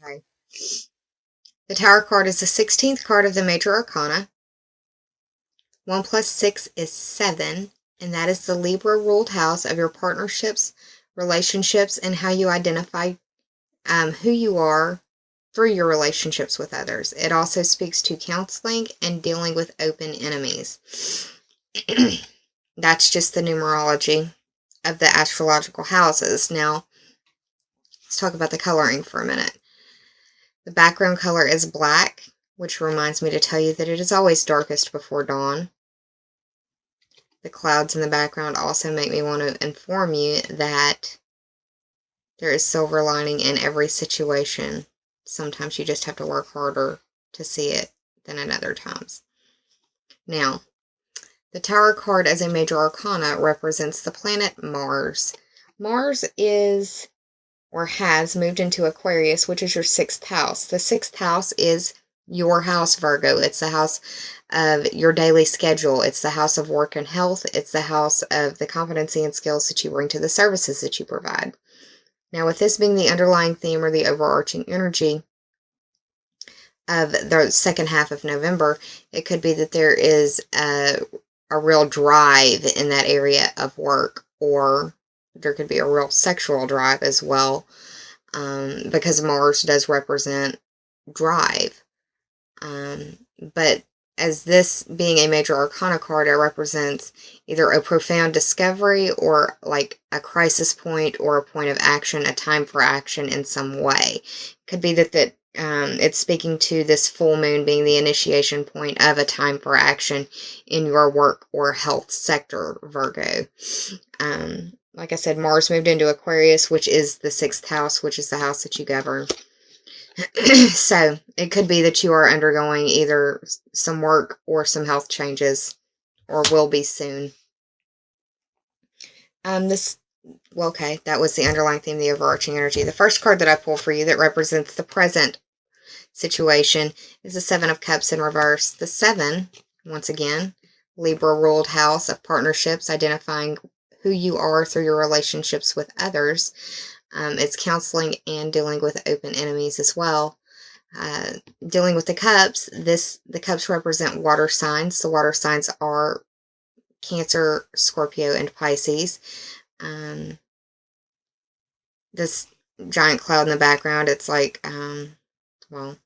Okay. The Tower card is the 16th card of the Major Arcana. 1 plus 6 is 7, and that is the Libra ruled house of your partnerships, relationships, and how you identify who you are through your relationships with others. It also speaks to counseling and dealing with open enemies. That's just the numerology of the astrological houses. Now, let's talk about the coloring for a minute. The background color is black, which reminds me to tell you that it is always darkest before dawn. The clouds in the background also make me want to inform you that there is silver lining in every situation. Sometimes you just have to work harder to see it than at other times. Now, the Tower card as a major arcana represents the planet Mars. Mars is, or has, moved into Aquarius, which is your 6th house. The 6th house is your house, Virgo. It's the house of your daily schedule. It's the house of work and health. It's the house of the competency and skills that you bring to the services that you provide. Now, with this being the underlying theme or the overarching energy of the second half of November, it could be that there is a real drive in that area of work, or there could be a real sexual drive as well, because Mars does represent drive. But as this being a major arcana card, it represents either a profound discovery or like a crisis point or a point of action, a time for action in some way. Could be that it's speaking to this full moon being the initiation point of a time for action in your work or health sector, Virgo. Like I said, Mars moved into Aquarius, which is the 6th house, which is the house that you govern. So it could be that you are undergoing either some work or some health changes, or will be soon. Okay, that was the underlying theme, the overarching energy. The first card that I pulled for you that represents the present situation is the 7 of Cups in reverse. The 7, once again, Libra ruled house of partnerships, identifying who you are through your relationships with others. It's counseling and dealing with open enemies as well. Dealing with the cups, the cups represent water signs. The water signs are Cancer, Scorpio, and Pisces. This giant cloud in the background, it's like, well,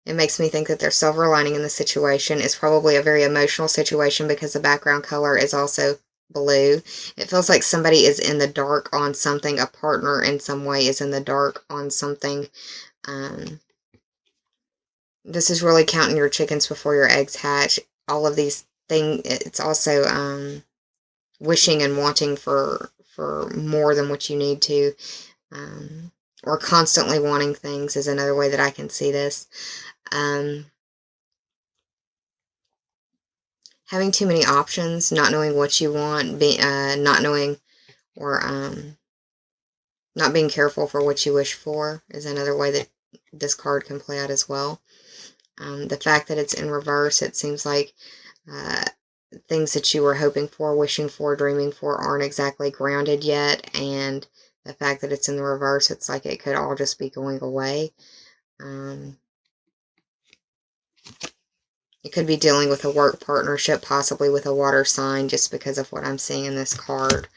it makes me think that there's silver lining in the situation. It's probably a very emotional situation because the background color is also blue. It feels like somebody is in the dark on something. A partner in some way is in the dark on something. This is really counting your chickens before your eggs hatch. All of these things. It's also wishing and wanting for more than what you need to, or constantly wanting things is another way that I can see this. Having too many options, not knowing what you want, not knowing, or not being careful for what you wish for is another way that this card can play out as well. The fact that it's in reverse, it seems like things that you were hoping for, wishing for, dreaming for aren't exactly grounded yet, and the fact that it's in the reverse, it's like it could all just be going away. It could be dealing with a work partnership, possibly with a water sign, just because of what I'm seeing in this card.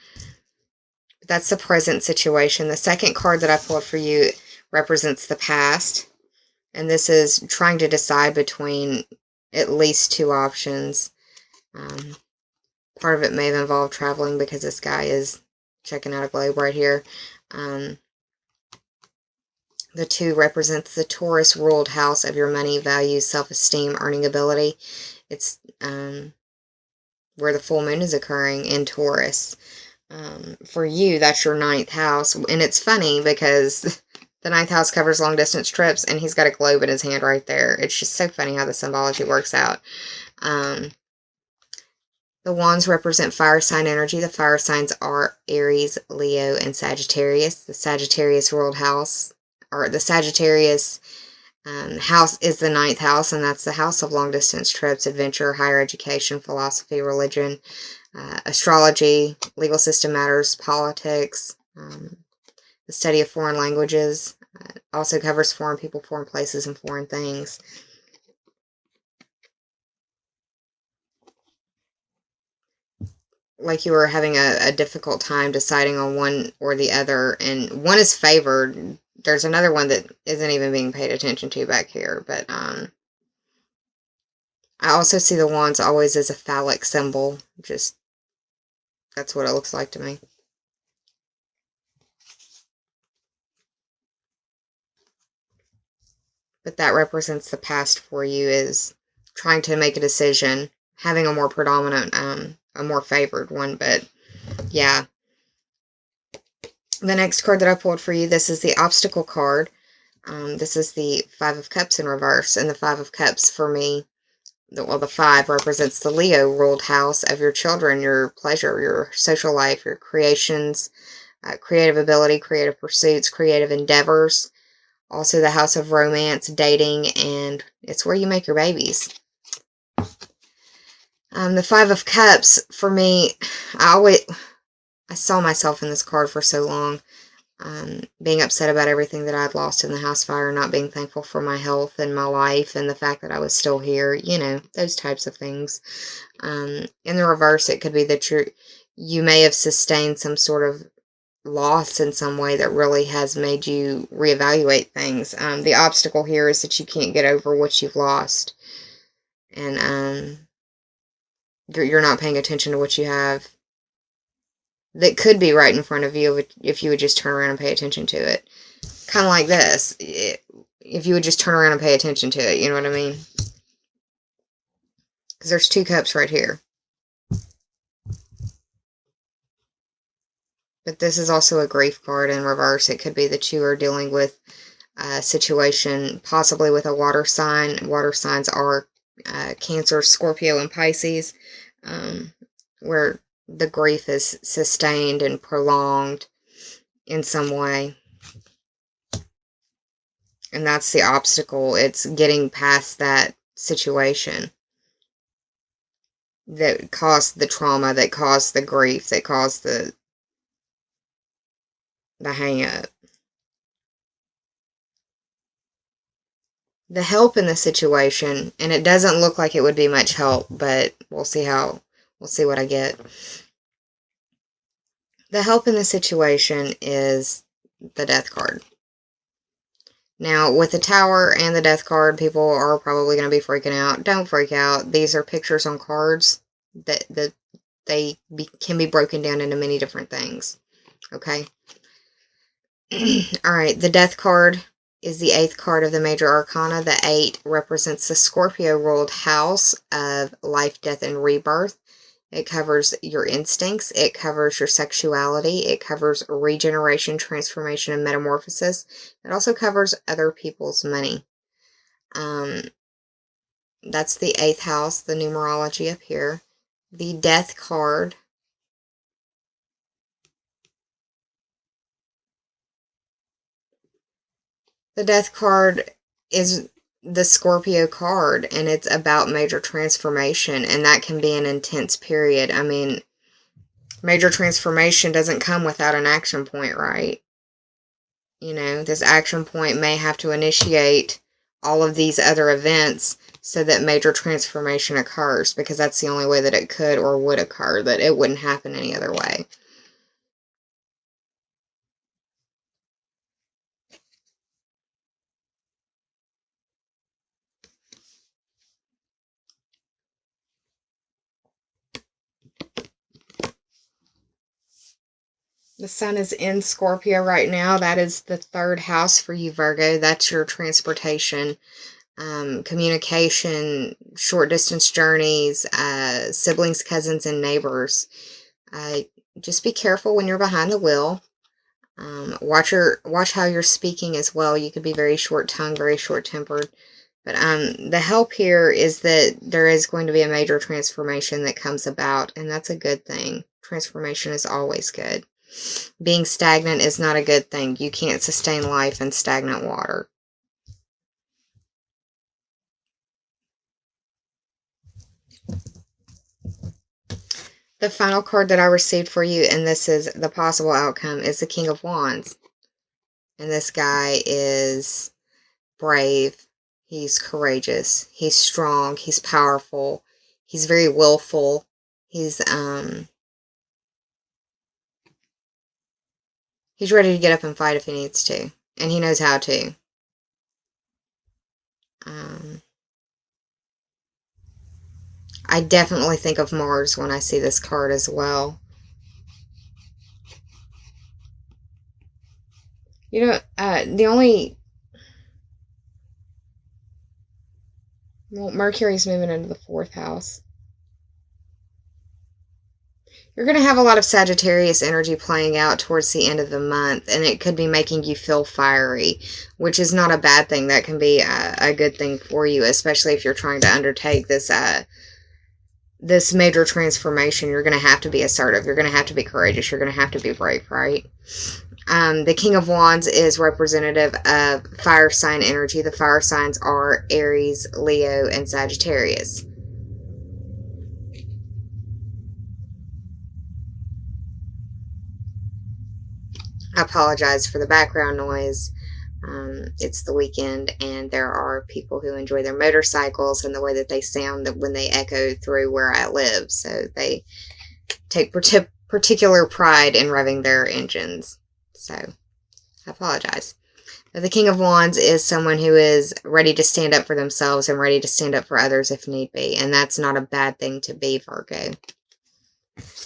But that's the present situation. The second card that I pulled for you represents the past, and this is trying to decide between at least 2 options. Part of it may have involved traveling because this guy is checking out a globe right here. The 2 represents the Taurus ruled house of your money, values, self-esteem, earning ability. It's where the full moon is occurring in Taurus. For you, that's your 9th house. And it's funny because the 9th house covers long distance trips, and he's got a globe in his hand right there. It's just so funny how the symbology works out. The wands represent fire sign energy. The fire signs are Aries, Leo, and Sagittarius. The Sagittarius ruled house, or the Sagittarius house is the 9th house, and that's the house of long-distance trips, adventure, higher education, philosophy, religion, astrology, legal system matters, politics, the study of foreign languages. Also covers foreign people, foreign places, and foreign things. Like you were having a difficult time deciding on one or the other, and one is favored. There's another one that isn't even being paid attention to back here, but I also see the wands always as a phallic symbol. Just, that's what it looks like to me. But that represents the past for you, is trying to make a decision, having a more predominant, a more favored one. But yeah. The next card that I pulled for you, this is the obstacle card. This is the Five of Cups in reverse, and the Five of Cups for me, well, the 5 represents the Leo ruled house of your children, your pleasure, your social life, your creations, creative ability, creative pursuits, creative endeavors. Also the house of romance, dating, and it's where you make your babies. The Five of Cups, for me, I saw myself in this card for so long. Being upset about everything that I'd lost in the house fire, not being thankful for my health and my life and the fact that I was still here, you know, those types of things. In the reverse, it could be that you may have sustained some sort of loss in some way that really has made you reevaluate things. The obstacle here is that you can't get over what you've lost, and you're not paying attention to what you have that could be right in front of you if you would just turn around and pay attention to it. Kind of like this. If you would just turn around and pay attention to it, you know what I mean? Because there's 2 cups right here. But this is also a grief card in reverse. It could be that you are dealing with a situation, possibly with a water sign. Water signs are Cancer, Scorpio, and Pisces, where the grief is sustained and prolonged in some way. And that's the obstacle. It's getting past that situation that caused the trauma, that caused the grief, that caused the hang-up. The help in the situation, and it doesn't look like it would be much help, but we'll see what I get. The help in the situation is the Death card. Now, with the Tower and the Death card, people are probably going to be freaking out. Don't freak out. These are pictures on cards that can be broken down into many different things. Okay? Alright, the Death card is the 8th card of the Major Arcana. The 8 represents the Scorpio-ruled house of life, death, and rebirth. It covers your instincts. It covers your sexuality. It covers regeneration, transformation, and metamorphosis. It also covers other people's money. That's the 8th house, the numerology up here. The Death card is the Scorpio card, and it's about major transformation, and that can be an intense period. I mean, major transformation doesn't come without an action point, right? You know, this action point may have to initiate all of these other events so that major transformation occurs, because that's the only way that it could or would occur, that it wouldn't happen any other way. The sun is in Scorpio right now. That is the 3rd house for you, Virgo. That's your transportation, communication, short distance journeys, siblings, cousins, and neighbors. Just be careful when you're behind the wheel. Watch how you're speaking as well. You could be very short-tongued, very short-tempered. But the help here is that there is going to be a major transformation that comes about, and that's a good thing. Transformation is always good. Being stagnant is not a good thing. You can't sustain life in stagnant water. The final card that I received for you, and this is the possible outcome, is the King of Wands. And this guy is brave. He's courageous. He's strong. He's powerful. He's very willful. He's ready to get up and fight if he needs to. And he knows how to. I definitely think of Mars when I see this card as well. You know, the only... Well, Mercury's moving into the 4th house. You're going to have a lot of Sagittarius energy playing out towards the end of the month, and it could be making you feel fiery, which is not a bad thing. That can be a good thing for you, especially if you're trying to undertake this this major transformation. You're going to have to be assertive. You're going to have to be courageous. You're going to have to be brave, right? The King of Wands is representative of fire sign energy. The fire signs are Aries, Leo, and Sagittarius. I apologize for the background noise. It's the weekend, and there are people who enjoy their motorcycles and the way that they sound when they echo through where I live. So they take particular pride in revving their engines. So I apologize. But the King of Wands is someone who is ready to stand up for themselves and ready to stand up for others if need be. And that's not a bad thing to be, Virgo.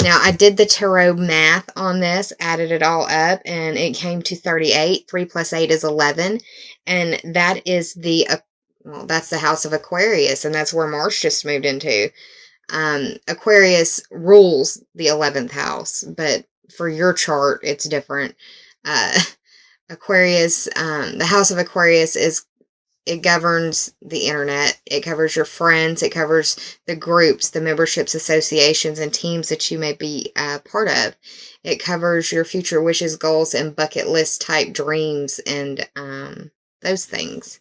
Now, I did the tarot math on this, added it all up, and it came to 38. 3 plus 8 is 11. And that is that's the house of Aquarius, and that's where Mars just moved into. Aquarius rules the 11th house, but for your chart, it's different. Aquarius, the house of Aquarius it governs the internet. It covers your friends. It covers the groups, the memberships, associations, and teams that you may be part of. It covers your future wishes, goals, and bucket list type dreams and those things.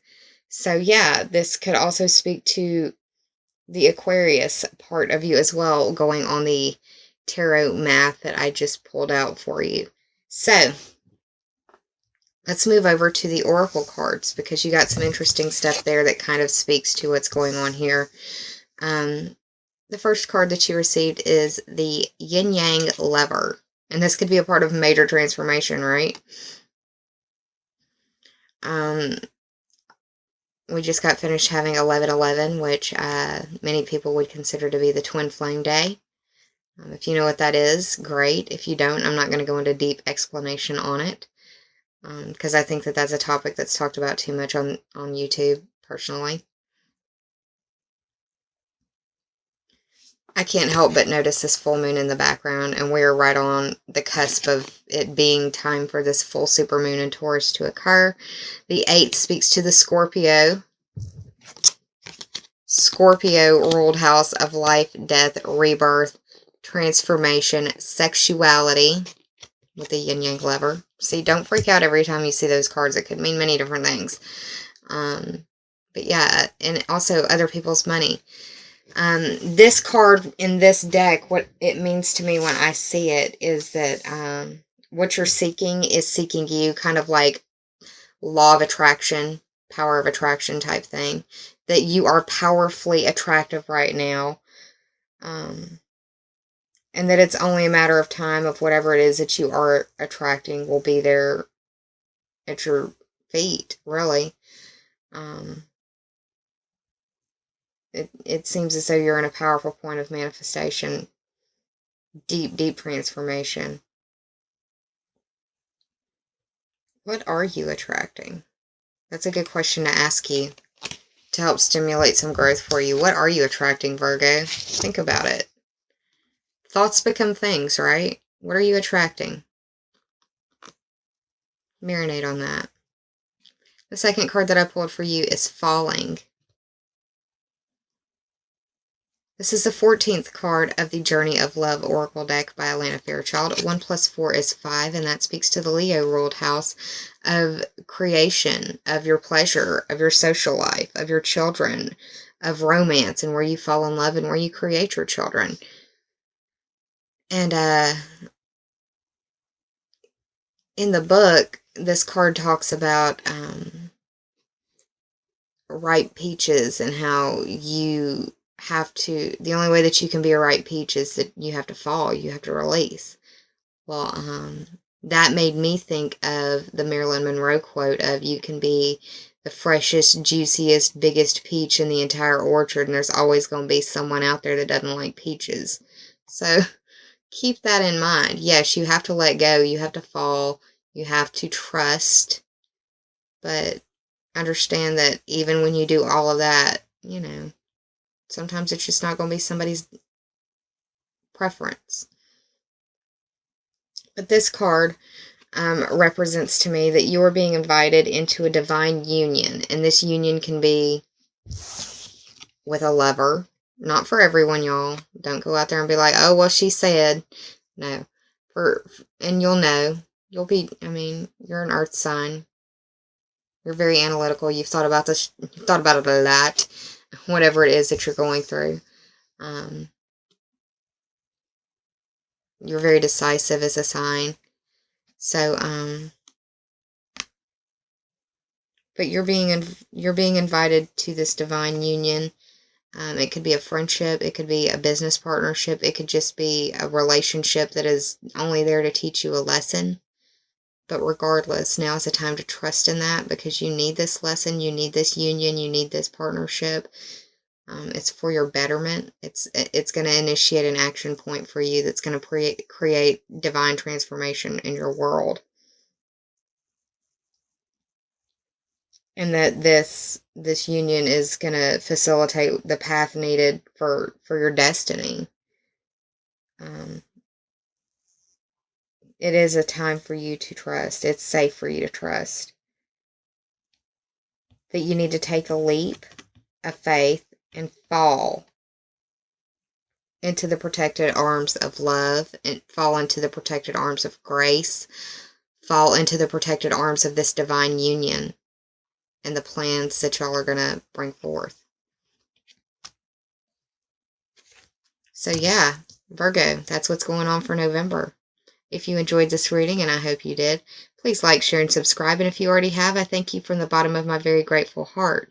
So yeah, this could also speak to the Aquarius part of you as well, going on the tarot math that I just pulled out for you. So let's move over to the Oracle cards, because you got some interesting stuff there that kind of speaks to what's going on here. The first card that you received is the Yin Yang Lever. And this could be a part of a major transformation, right? We just got finished having 11/11, which many people would consider to be the twin flame day. If you know what that is, great. If you don't, I'm not going to go into deep explanation on it, because I think that that's a topic that's talked about too much on YouTube, personally. I can't help but notice this full moon in the background, and we're right on the cusp of it being time for this full supermoon in Taurus to occur. The 8 speaks to the Scorpio. Scorpio ruled house of life, death, rebirth, transformation, sexuality, with the yin yang lever. See, don't freak out every time you see those cards. It could mean many different things. But yeah, and also other people's money. This card in this deck, what it means to me when I see it is that what you're seeking is seeking you, kind of like law of attraction, power of attraction type thing. That you are powerfully attractive right now. And that it's only a matter of time of whatever it is that you are attracting will be there at your feet, really. It seems as though you're in a powerful point of manifestation. Deep, deep transformation. What are you attracting? That's a good question to ask you to help stimulate some growth for you. What are you attracting, Virgo? Think about it. Thoughts become things, right? What are you attracting? Marinate on that. The second card that I pulled for you is Falling. This is the 14th card of the Journey of Love Oracle deck by Alana Fairchild. 1 plus 4 is 5, and that speaks to the Leo ruled house of creation, of your pleasure, of your social life, of your children, of romance, and where you fall in love and where you create your children. And in the book, this card talks about ripe peaches and how you have to, the only way that you can be a ripe peach is that you have to fall, you have to release. Well, that made me think of the Marilyn Monroe quote of, you can be the freshest, juiciest, biggest peach in the entire orchard, and there's always going to be someone out there that doesn't like peaches. So keep that in mind. Yes, you have to let go, you have to fall, you have to trust, but understand that even when you do all of that, you know, sometimes it's just not going to be somebody's preference. But this card represents to me that you are being invited into a divine union, and this union can be with a lover. Not for everyone, y'all. Don't go out there and be like, oh, well, she said. No. And you'll know. You'll be, I mean, you're an earth sign. You're very analytical. You've thought about this. You've thought about it a lot. Whatever it is that you're going through. You're very decisive as a sign. So, but you're being invited to this divine union. It could be a friendship, it could be a business partnership, it could just be a relationship that is only there to teach you a lesson. But regardless, now is the time to trust in that, because you need this lesson, you need this union, you need this partnership. It's for your betterment. It's going to initiate an action point for you that's going to create divine transformation in your world. And that this union is going to facilitate the path needed for your destiny. It is a time for you to trust. It's safe for you to trust. That you need to take a leap of faith and fall into the protected arms of love, and fall into the protected arms of grace, fall into the protected arms of this divine union and the plans that y'all are going to bring forth. So yeah, Virgo, that's what's going on for November. If you enjoyed this reading, and I hope you did, please like, share, and subscribe. And if you already have, I thank you from the bottom of my very grateful heart.